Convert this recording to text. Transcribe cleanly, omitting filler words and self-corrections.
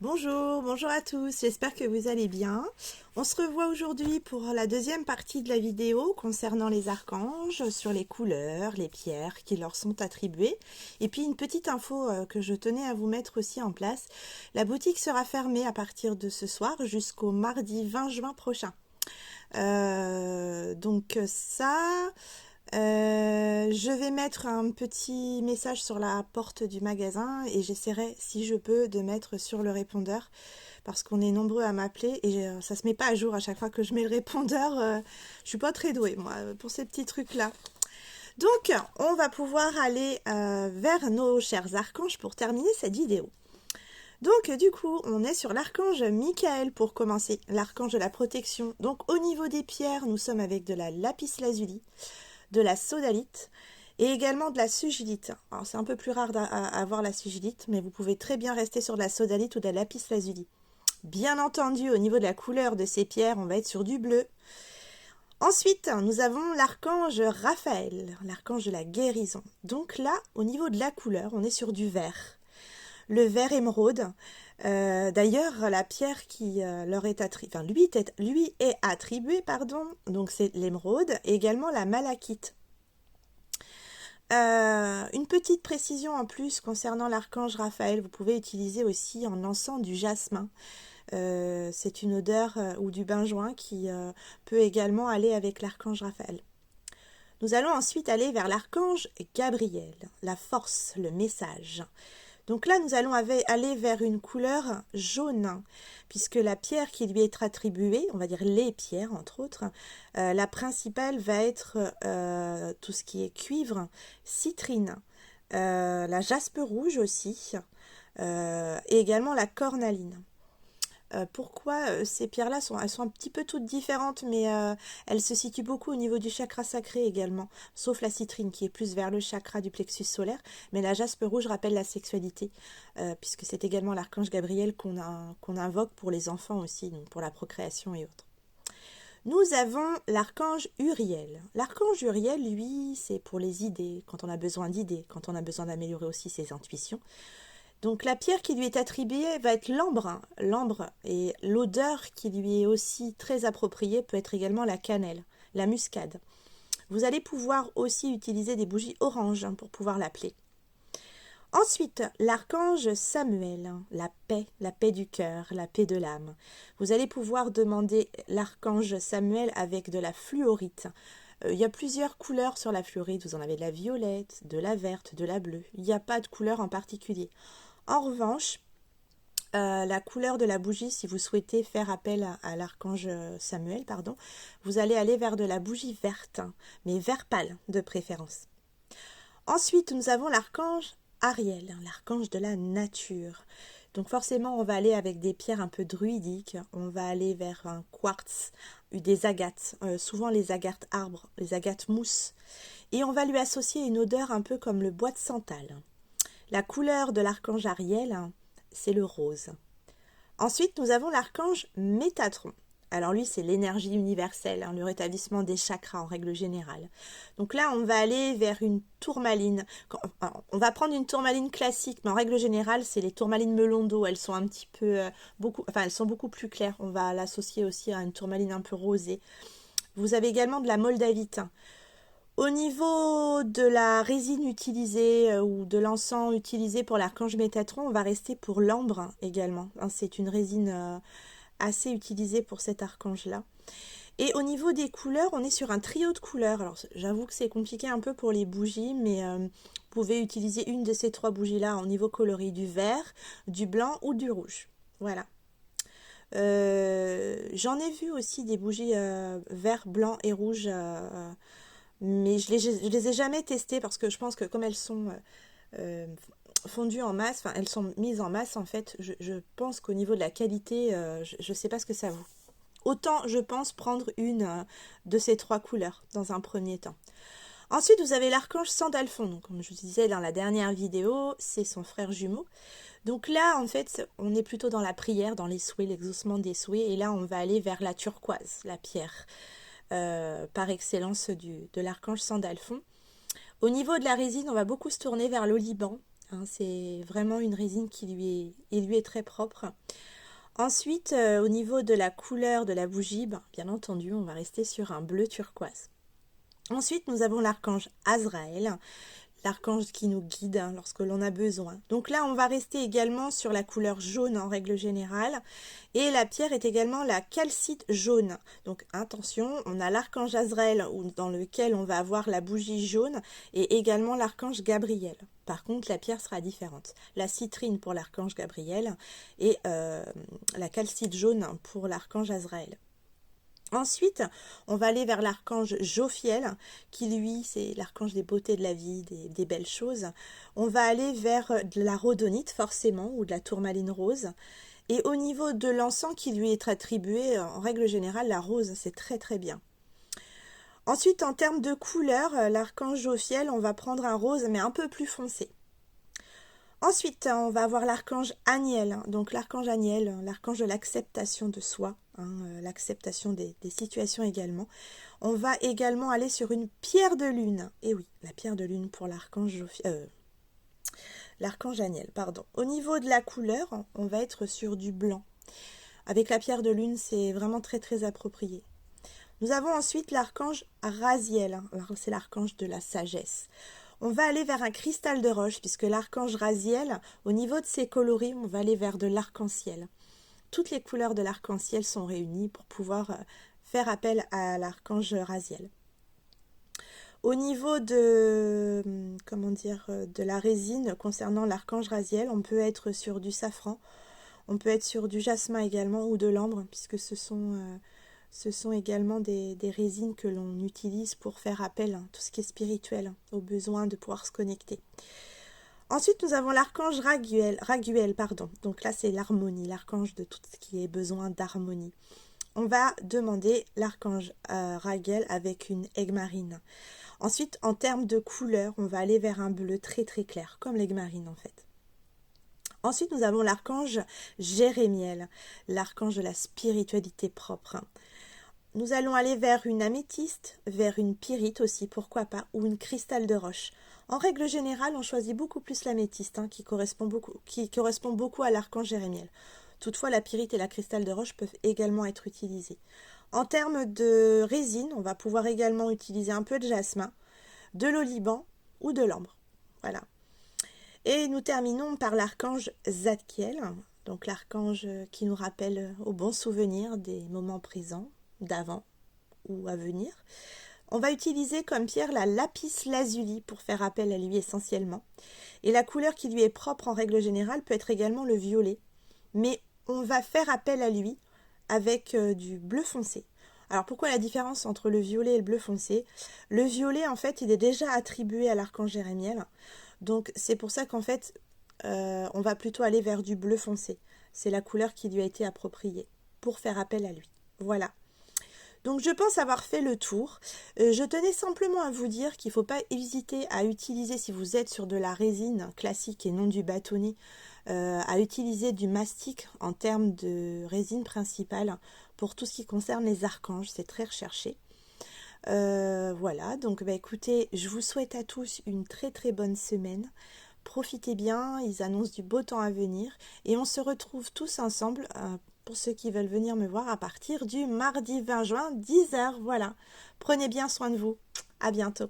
Bonjour à tous, j'espère que vous allez bien. On se revoit aujourd'hui pour la deuxième partie de la vidéo concernant les archanges, sur les couleurs, les pierres qui leur sont attribuées. Et puis une petite info que je tenais à vous mettre aussi en place. La boutique sera fermée à partir de ce soir jusqu'au mardi 20 juin prochain. Donc ça... je vais mettre un petit message sur la porte du magasin et j'essaierai, si je peux, de mettre sur le répondeur parce qu'on est nombreux à m'appeler et ça se met pas à jour à chaque fois que je mets le répondeur. Je suis pas très douée, moi, pour ces petits trucs-là. Donc, on va pouvoir aller vers nos chers archanges pour terminer cette vidéo. Donc, du coup, on est sur l'archange Michael pour commencer, l'archange de la protection. Donc, au niveau des pierres, nous sommes avec de la lapis-lazuli, de la sodalite et également de la sugilite. Alors c'est un peu plus rare à avoir la sugilite, mais vous pouvez très bien rester sur de la sodalite ou de la lapis-lazuli. Bien entendu, au niveau de la couleur de ces pierres, on va être sur du bleu. Ensuite, nous avons l'archange Raphaël, l'archange de la guérison. Donc là, au niveau de la couleur, on est sur du vert. Le vert émeraude. D'ailleurs, la pierre qui leur est attribuée, enfin, lui est attribuée, pardon, donc c'est l'émeraude et également la malachite. Une petite précision en plus concernant l'archange Raphaël, vous pouvez utiliser aussi en encens du jasmin. C'est une odeur ou du benjoin qui peut également aller avec l'archange Raphaël. Nous allons ensuite aller vers l'archange Gabriel, la force, le message. Donc là, nous allons aller vers une couleur jaune, puisque la pierre qui lui est attribuée, on va dire les pierres entre autres, la principale va être tout ce qui est cuivre, citrine, la jaspe rouge aussi, et également la cornaline. Pourquoi ces pierres-là elles sont un petit peu toutes différentes, mais elles se situent beaucoup au niveau du chakra sacré également, sauf la citrine qui est plus vers le chakra du plexus solaire, mais la jaspe rouge rappelle la sexualité, puisque c'est également l'archange Gabriel qu'on invoque pour les enfants aussi, donc pour la procréation et autres. Nous avons l'archange Uriel. L'archange Uriel, lui, c'est pour les idées, quand on a besoin d'idées, quand on a besoin d'améliorer aussi ses intuitions. Donc la pierre qui lui est attribuée va être l'ambre. L'ambre et l'odeur qui lui est aussi très appropriée peut être également la cannelle, la muscade. Vous allez pouvoir aussi utiliser des bougies orange pour pouvoir l'appeler. Ensuite, l'archange Samuel, la paix du cœur, la paix de l'âme. Vous allez pouvoir demander l'archange Samuel avec de la fluorite. Il y a plusieurs couleurs sur la fluorite. Vous en avez de la violette, de la verte, de la bleue. Il n'y a pas de couleur en particulier. En revanche, la couleur de la bougie, si vous souhaitez faire appel à l'archange Samuel, vous allez aller vers de la bougie verte, mais vert pâle de préférence. Ensuite, nous avons l'archange Ariel, l'archange de la nature. Donc forcément, on va aller avec des pierres un peu druidiques, on va aller vers un quartz, des agates, souvent les agates arbres, les agates mousse, et on va lui associer une odeur un peu comme le bois de santal. La couleur de l'archange Ariel, c'est le rose. Ensuite, nous avons l'archange Métatron. Alors lui, c'est l'énergie universelle, le rétablissement des chakras en règle générale. Donc là, on va aller vers une tourmaline. On va prendre une tourmaline classique, mais en règle générale, c'est les tourmalines melon d'eau. Elles sont un petit peu, elles sont beaucoup plus claires. On va l'associer aussi à une tourmaline un peu rosée. Vous avez également de la moldavite. Au niveau de la résine utilisée ou de l'encens utilisé pour l'archange Métatron, on va rester pour l'ambre également. C'est une résine assez utilisée pour cet archange-là. Et au niveau des couleurs, on est sur un trio de couleurs. Alors j'avoue que c'est compliqué un peu pour les bougies, mais vous pouvez utiliser une de ces trois bougies-là au niveau coloris, du vert, du blanc ou du rouge. Voilà. J'en ai vu aussi des bougies vert, blanc et rouge, mais je les ai jamais testées parce que je pense que comme elles sont fondues en masse, enfin elles sont mises en masse en fait, je pense qu'au niveau de la qualité, je ne sais pas ce que ça vaut. Autant je pense prendre une de ces trois couleurs dans un premier temps. Ensuite vous avez l'archange Sandalphon, donc comme je vous disais dans la dernière vidéo, c'est son frère jumeau. Donc là en fait on est plutôt dans la prière, dans les souhaits, l'exaucement des souhaits, et là on va aller vers la turquoise, la pierre. Par excellence de l'archange Sandalphon. Au niveau de la résine, on va beaucoup se tourner vers l'oliban, hein. C'est vraiment une résine qui lui est très propre. Ensuite, au niveau de la couleur de la bougie, bien entendu, on va rester sur un bleu turquoise. Ensuite, nous avons l'archange Azraël, l'archange qui nous guide lorsque l'on a besoin. Donc là, on va rester également sur la couleur jaune en règle générale. Et la pierre est également la calcite jaune. Donc attention, on a l'archange Azraël dans lequel on va avoir la bougie jaune et également l'archange Gabriel. Par contre, la pierre sera différente. La citrine pour l'archange Gabriel et la calcite jaune pour l'archange Azraël. Ensuite, on va aller vers l'archange Jophiel, qui lui, c'est l'archange des beautés de la vie, des belles choses. On va aller vers de la rhodonite, forcément, ou de la tourmaline rose. Et au niveau de l'encens qui lui est attribué, en règle générale, la rose, c'est très très bien. Ensuite, en termes de couleur, l'archange Jophiel, on va prendre un rose, mais un peu plus foncé. Ensuite, on va avoir l'archange Aniel, donc l'archange Aniel, l'archange de l'acceptation de soi, l'acceptation des situations également. On va également aller sur une pierre de lune, et oui, la pierre de lune pour l'archange Aniel, pardon. Au niveau de la couleur, on va être sur du blanc. Avec la pierre de lune, c'est vraiment très très approprié. Nous avons ensuite l'archange Raziel, c'est l'archange de la sagesse. On va aller vers un cristal de roche, puisque l'archange Raziel, au niveau de ses coloris, on va aller vers de l'arc-en-ciel. Toutes les couleurs de l'arc-en-ciel sont réunies pour pouvoir faire appel à l'archange Raziel. Au niveau de la résine concernant l'archange Raziel, on peut être sur du safran, on peut être sur du jasmin également ou de l'ambre, puisque ce sont également des résines que l'on utilise pour faire appel, tout ce qui est spirituel, au besoin de pouvoir se connecter. Ensuite, nous avons l'archange Raguel. Donc là, c'est l'harmonie, l'archange de tout ce qui est besoin d'harmonie. On va demander l'archange Raguel avec une aigue marine. Ensuite, en termes de couleur, on va aller vers un bleu très très clair, comme l'aigue marine en fait. Ensuite, nous avons l'archange Jérémiel, l'archange de la spiritualité propre. Nous allons aller vers une améthyste, vers une pyrite aussi, pourquoi pas, ou une cristal de roche. En règle générale, on choisit beaucoup plus l'améthyste, qui correspond beaucoup à l'archange Jérémiel. Toutefois, la pyrite et la cristal de roche peuvent également être utilisées. En termes de résine, on va pouvoir également utiliser un peu de jasmin, de l'oliban ou de l'ambre. Voilà. Et nous terminons par l'archange Zadkiel, donc l'archange qui nous rappelle aux bons souvenirs des moments présents, d'avant ou à venir. On va utiliser comme pierre la lapis lazuli pour faire appel à lui essentiellement. Et la couleur qui lui est propre en règle générale peut être également le violet. Mais on va faire appel à lui avec du bleu foncé. Alors pourquoi la différence entre le violet et le bleu foncé? Le violet en fait il est déjà attribué à l'archange Jérémiel. Donc c'est pour ça qu'en fait on va plutôt aller vers du bleu foncé. C'est la couleur qui lui a été appropriée pour faire appel à lui. Voilà. Donc je pense avoir fait le tour. Je tenais simplement à vous dire qu'il ne faut pas hésiter à utiliser, si vous êtes sur de la résine classique et non du bâtonnet, à utiliser du mastic en termes de résine principale pour tout ce qui concerne les archanges. C'est très recherché. Voilà, donc écoutez, je vous souhaite à tous une très très bonne semaine. Profitez bien, ils annoncent du beau temps à venir et on se retrouve tous ensemble pour ceux qui veulent venir me voir à partir du mardi 20 juin, 10h. Voilà, prenez bien soin de vous. À bientôt.